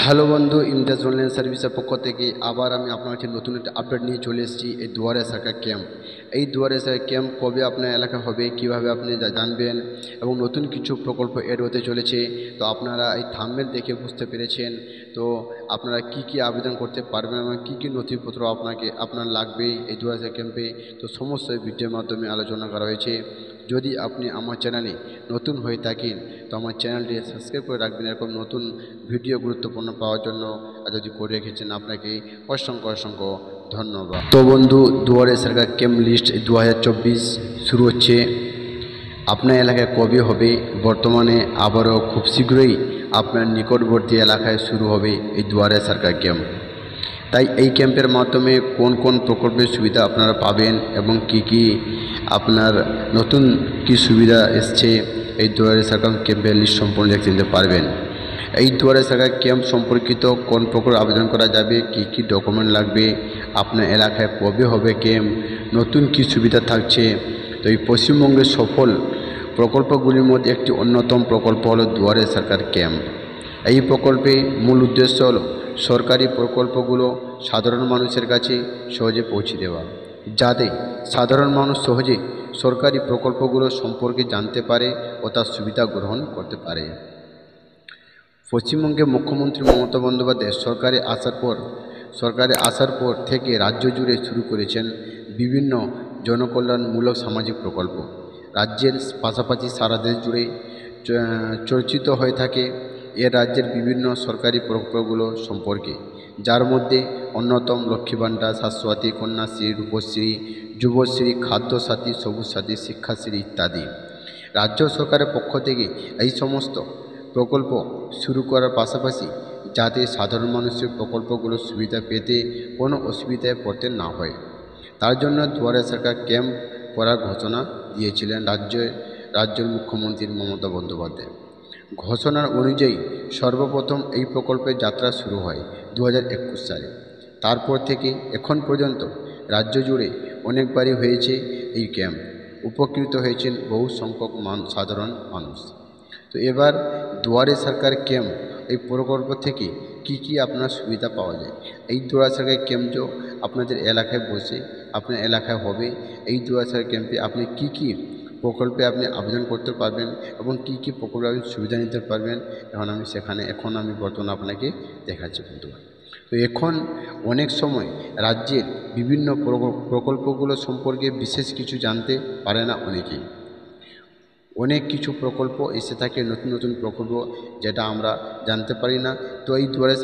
Hello বন্ধু, Imtiaz online সার্ভিসের পক্ষ থেকে আবার আমি আপনার কাছে নতুন একটা আপডেট নিয়ে চলে এসেছি। এই দুয়ারে সরকার ক্যাম্প, এই দুয়ারে সরকার ক্যাম্প কবে আপনার এলাকা হবে, কিভাবে আপনি জানবেন, এবং নতুন কিছু প্রকল্প এড হতে চলেছে। তো আপনারা এই থাম্বনেল দেখে বুঝতে পেরেছেন। তো আপনারা কি কি আবেদন করতে পারবেন এবং কী কী নথিপত্র আপনার লাগবে এই দুয়ারে সরকার ক্যাম্পে, তো সমস্ত ভিডিওর মাধ্যমে আলোচনা করা হয়েছে। যদি আপনি আমার চ্যানেলে নতুন হয়ে থাকেন তো আমার চ্যানেলটি সাবস্ক্রাইব করে রাখবেন এরকম নতুন ভিডিও গুরুত্বপূর্ণ পাওয়ার জন্য। আর যদি করে রেখেছেন আপনাকে অসংখ্য অসংখ্য ধন্যবাদ। তো বন্ধু, দুয়ারে সরকার ক্যাম্প লিস্ট 2024 শুরু হচ্ছে। আপনার এলাকায় কবে হবে, বর্তমানে আবারও খুব শীঘ্রই আপনার নিকটবর্তী এলাকায় শুরু হবে এই দুয়ারে সরকার ক্যাম্প। তাই এই ক্যাম্পের মাধ্যমে কোন কোন প্রকল্পের সুবিধা আপনারা পাবেন এবং কি কি আপনার নতুন কি সুবিধা এসছে, এই দুয়ারে সরকার ক্যাম্পের লিস্ট সম্পূর্ণ দেখতে নিতে পারবেন। এই দুয়ারে সরকার ক্যাম্প সম্পর্কিত কোন প্রকল্প আবেদন করা যাবে, কি কি ডকুমেন্ট লাগবে, আপনার এলাকায় কবে হবে ক্যাম্প, নতুন কি সুবিধা থাকছে। তো এই পশ্চিমবঙ্গের সফল প্রকল্পগুলির মধ্যে একটি অন্যতম প্রকল্প হলো দুয়ারে সরকার ক্যাম্প। এই প্রকল্পে মূল উদ্দেশ্য হলো সরকারি প্রকল্পগুলো সাধারণ মানুষের কাছে সহজে পৌঁছে দেওয়া, যাতে সাধারণ মানুষ সহজে সরকারি প্রকল্পগুলো সম্পর্কে জানতে পারে ও তার সুবিধা গ্রহণ করতে পারে। পশ্চিমবঙ্গে মুখ্যমন্ত্রী মমতা বন্দ্যোপাধ্যায় সরকারে আসার পর থেকে রাজ্য জুড়ে শুরু করেছেন বিভিন্ন জনকল্যাণমূলক সামাজিক প্রকল্প। রাজ্যের পাশাপাশি সারা দেশ জুড়ে চর্চিত হয়ে থাকে রাজ্যের বিভিন্ন সরকারি প্রকল্পগুলো সম্পর্কে, যার মধ্যে অন্যতম লক্ষ্মী ভাণ্ডার, স্বাস্থ্যসাথী, কন্যাশ্রী, রূপশ্রী, যুবশ্রী, খাদ্যসাথী, সবুজ সাথী, শিক্ষাশ্রী ইত্যাদি। রাজ্য সরকারের পক্ষ থেকে এই সমস্ত প্রকল্প শুরু করার পাশাপাশি যাতে সাধারণ মানুষের প্রকল্পগুলোর সুবিধা পেতে কোনো অসুবিধায় পড়তে না হয়, তার জন্য দুয়ারে সরকার ক্যাম্প করার ঘোষণা দিয়েছিলেন রাজ্যের মুখ্যমন্ত্রী মমতা বন্দ্যোপাধ্যায়। ঘোষণার অনুযায়ী সর্বপ্রথম এই প্রকল্পের যাত্রা শুরু হয় 2021 সালে। তারপর থেকে এখন পর্যন্ত রাজ্য জুড়ে অনেকবারই হয়েছে এই ক্যাম্প, উপকৃত হয়েছেন বহু সংখ্যক সাধারণ মানুষ। তো এবার দুয়ারে সরকার ক্যাম্প এই প্রকল্প থেকে কি কি আপনার সুবিধা পাওয়া যায়, এই দুয়ারে সরকার ক্যাম্প আপনাদের এলাকায় বসে আপনার এলাকায় হবে। এই দুয়ারে সরকার ক্যাম্পে আপনি কি কি প্রকল্পে আপনি আবেদন করতে পারবেন এবং কি কি প্রকল্পে আপনি সুবিধা নিতে পারবেন, এখন আমি বর্তমানে আপনাকে দেখাচ্ছি বন্ধু। তো এখন অনেক সময় রাজ্যের বিভিন্ন প্রকল্পগুলো সম্পর্কে বিশেষ কিছু জানতে পারে না অনেকেই। অনেক কিছু প্রকল্প এসে থাকে, নতুন নতুন প্রকল্প, যেটা আমরা জানতে পারি না। তো এই দুয়ারে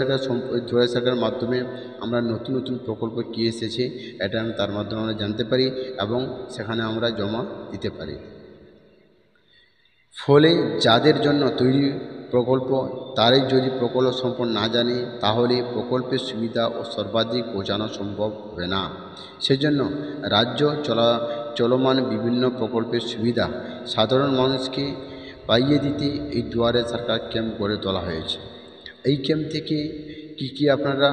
সরকারের মাধ্যমে আমরা নতুন নতুন প্রকল্প কী এসেছে এটা তার মাধ্যমে আমরা জানতে পারি এবং সেখানে আমরা জমা দিতে পারি। ফলে যাদের জন্য তৈরি প্রকল্প তারাই যদি প্রকল্প সম্পর্কে না জানে তাহলে প্রকল্পের সুবিধা ও সর্বাধিক বোঝানো সম্ভব হবে না। সেজন্য রাজ্য চলমান বিভিন্ন প্রকল্পের সুবিধা সাধারণ মানুষকে পাইয়ে দিতে এই দুয়ারে সরকার ক্যাম্প গড়ে তোলা হয়েছে। এই ক্যাম্প থেকে কি কি আপনারা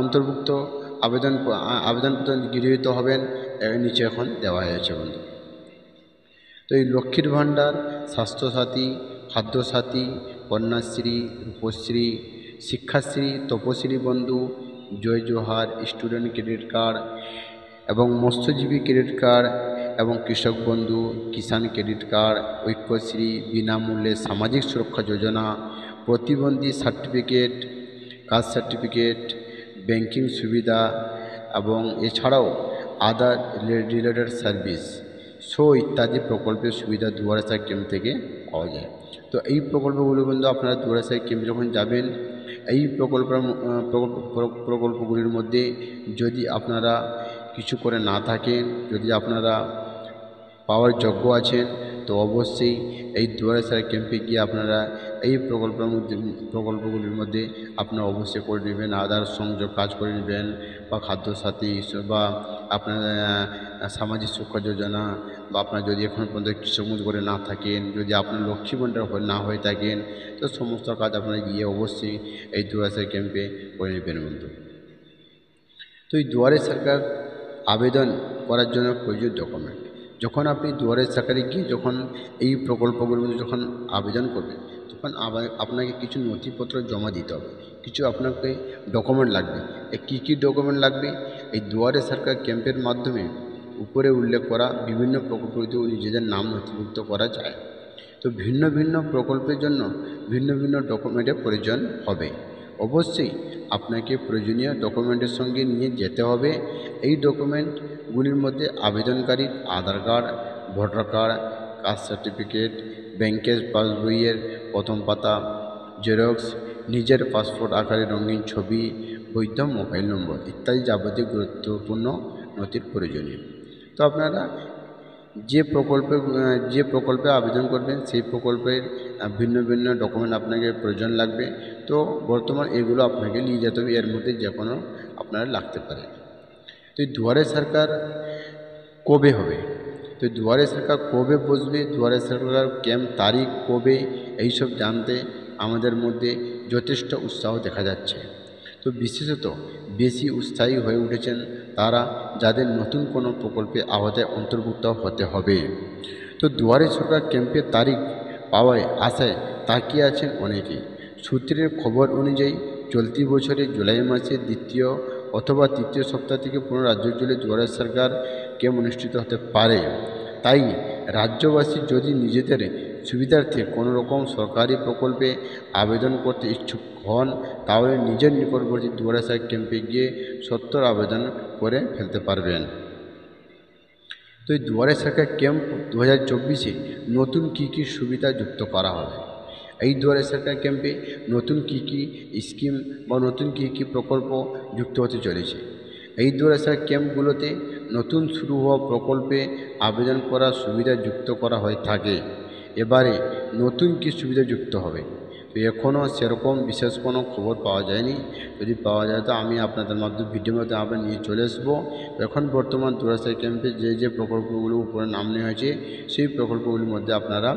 অন্তর্ভুক্ত আবেদনপত্র গৃহীত হবেন নিচে এখন দেওয়া হয়েছে বন্ধু। তো এই লক্ষ্মীর ভাণ্ডার, স্বাস্থ্যসাথী, খাদ্যসাথী, কন্যাশ্রী, রূপশ্রী, শিক্ষাশ্রী, তপশ্রী বন্ধু, জয় জোহার, স্টুডেন্ট ক্রেডিট কার্ড এবং মৎস্যজীবী ক্রেডিট কার্ড এবং কৃষক বন্ধু, কিষাণ ক্রেডিট কার্ড, ঐক্যশ্রী, বিনামূল্যে সামাজিক সুরক্ষা যোজনা, প্রতিবন্ধী সার্টিফিকেট, কাস্ট সার্টিফিকেট, ব্যাংকিং সুবিধা এবং এছাড়াও আদার রিলেটেড সার্ভিস ইত্যাদি প্রকল্পের সুবিধা দুয়ারে সরকার ক্যাম্প থেকে পাওয়া যায়। তো এই প্রকল্পগুলো কিন্তু আপনারা দুয়ারে সরকার ক্যাম্প যখন যাবেন, এই প্রকল্পগুলির মধ্যে যদি আপনারা কিছু করে না থাকেন, যদি আপনারা পাওয়ার যোগ্য আছেন, তো অবশ্যই এই দুয়ারে সরকার ক্যাম্পে গিয়ে আপনারা এই প্রকল্পগুলির মধ্যে আপনারা অবশ্যই করে নেবেন। আধার সংযোগ কাজ করে নেবেন বা খাদ্যসাথী বা আপনার সামাজিক সুরক্ষা যোজনা, বা আপনার যদি এখন পর্যন্ত কৃষক বন্ধু করে না থাকেন, যদি আপনার লক্ষ্মী ভাণ্ডার না হয়ে থাকেন, তো সমস্ত কাজ আপনারা গিয়ে অবশ্যই এই দুয়ারে সরকার ক্যাম্পে করে নেবেন বন্ধু। তো এই দুয়ারে সরকার আবেদন করার জন্য প্রয়োজন ডকুমেন্ট, যখন আপনি দুয়ারে সরকারে গিয়ে যখন এই প্রকল্পগুলোর মধ্যে যখন আবেদন করবেন তখন আবার আপনাকে কিছু নথিপত্র জমা দিতে হবে, কিছু আপনাকে ডকুমেন্ট লাগবে। এই কী ডকুমেন্ট লাগবে, এই দুয়ারে সরকার ক্যাম্পের মাধ্যমে উপরে উল্লেখ করা বিভিন্ন প্রকল্পে নিজেদের নাম নথিভুক্ত করা যায়। তো ভিন্ন ভিন্ন প্রকল্পের জন্য ভিন্ন ভিন্ন ডকুমেন্টের প্রয়োজন হবে। অবশ্যই আপনাকে প্রয়োজনীয় ডকুমেন্টের সঙ্গে নিয়ে যেতে হবে। এই ডকুমেন্টগুলির মধ্যে আবেদনকারীর Aadhaar card, voter card, caste certificate, ব্যাংকের পাসবইয়ের প্রথম পাতা জেরক্স, নিজের পাসপোর্ট আকারের রঙিন ছবি, বৈধ মোবাইল নম্বর ইত্যাদি যাবতীয় গুরুত্বপূর্ণ নথির প্রয়োজনীয়। তো আপনারা যে প্রকল্পে আবেদন করবেন সেই প্রকল্পের ভিন্ন ভিন্ন ডকুমেন্ট আপনাকে প্রয়োজন লাগবে। তো বর্তমান এগুলো আপনাকে নিয়ে যেতে হবে, এর মধ্যে যে কোনো আপনার লাগতে পারে। তো এই দুয়ারে সরকার কবে হবে, তো দুয়ারে সরকার কবে বসবে, দুয়ারে সরকার ক্যাম্প তারিখ কবে, এইসব জানতে আমাদের মধ্যে যথেষ্ট উৎসাহ দেখা যাচ্ছে। তো বিশেষত বেশি উৎসাহী হয়ে উঠেছেন তারা যাদের নতুন কোনো প্রকল্পে আওতায় অন্তর্ভুক্ত হতে হবে। তো দুয়ারে সরকার ক্যাম্পের তারিখ পাওয়ায় আশায় তাকিয়ে আছেন অনেকেই। সূত্রের খবর অনুযায়ী চলতি বছরের জুলাই মাসের দ্বিতীয় অথবা তৃতীয় সপ্তাহ থেকে পুরো রাজ্য জুড়ে দুয়ারে সরকার ক্যাম্প অনুষ্ঠিত হতে পারে। তাই রাজ্যবাসী যদি নিজেদের সুবিধার্থে কোনো রকম সরকারি প্রকল্পে আবেদন করতে ইচ্ছুক হন তাহলে নিজের নিকটবর্তী দুয়ারে সরকার ক্যাম্পে গিয়ে সত্বর আবেদন করে ফেলতে পারবেন। তো এই দুয়ারে সরকার ক্যাম্প 2024-এ নতুন কী সুবিধা যুক্ত করা হবে। এই দুয়ারে সরকার ক্যাম্পে নতুন কী স্কিম বা নতুন কী প্রকল্প যুক্ত হতে চলেছে। এই দুয়ারে সরকার ক্যাম্পগুলোতে নতুন শুরু হওয়া প্রকল্পে আবেদন করার সুবিধা যুক্ত করা হয়ে থাকে। এবারে নতুন কী সুবিধা যুক্ত হবে, তো এখনও সেরকম বিশেষ কোনো খবর পাওয়া যায়নি। যদি পাওয়া যায় তো আমি আপনাদের মাধ্যমে ভিডিওর মধ্যে আবার নিয়ে চলে আসবো। এখন বর্তমান দুয়ারে সরকার ক্যাম্পে যে প্রকল্পগুলো উপরে নাম নেওয়া হয়েছে সেই প্রকল্পগুলির মধ্যে আপনারা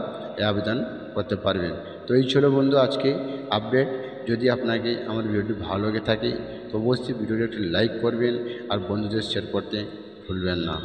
আবেদন করতে পারবেন। তো এই ছিল বন্ধু আজকে আপডেট। যদি আপনাকে আমার ভিডিওটি ভালো লেগে থাকে তো অবশ্যই ভিডিওটি একটি লাইক করবেন আর বন্ধুদের শেয়ার করতে ভুলবেন না।